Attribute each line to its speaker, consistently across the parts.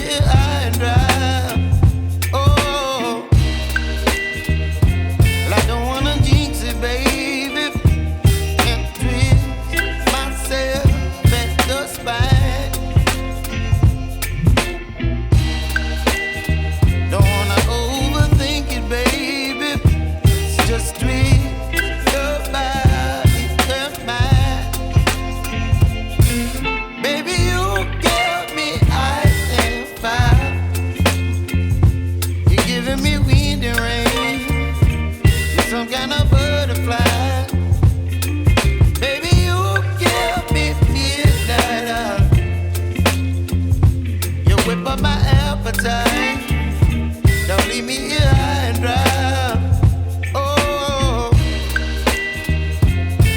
Speaker 1: here high and dry. Oh, well, I don't wanna jinx it, baby, and twist myself at the spine. Don't wanna overthink it, baby. It's just twist your body and mine. Baby, you give me ice and fire. You're giving me wind and rain. You're some kind of butterfly. Baby, you give me midnight. You whip up my appetite. Don't leave me here high and dry. Oh,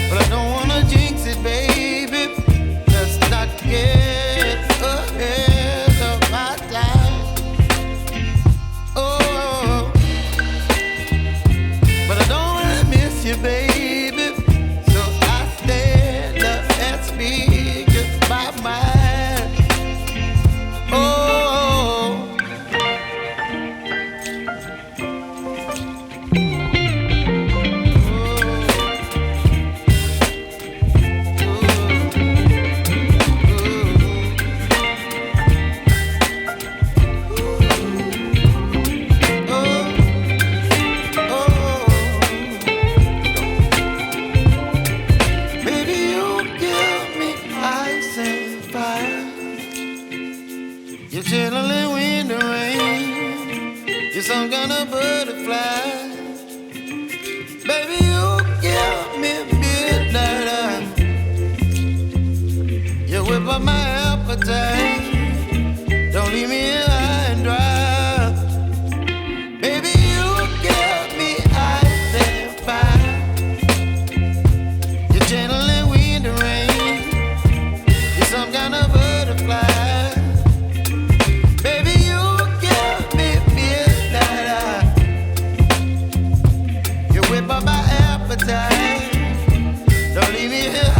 Speaker 1: but I don't wanna jinx it, baby. Let's not get ahead of my time. Oh, but I don't wanna miss you, baby. So I stand up and speak just my mind. Oh. You're chilling wind and rain. You're some kind of butterfly. Baby, you give me midnight. You whip up my appetite. Don't leave me here high and dry. Baby, you give me ice and fire. You're channeling wind and rain. You're some kind of butterfly. Whip up my appetite. Don't leave me here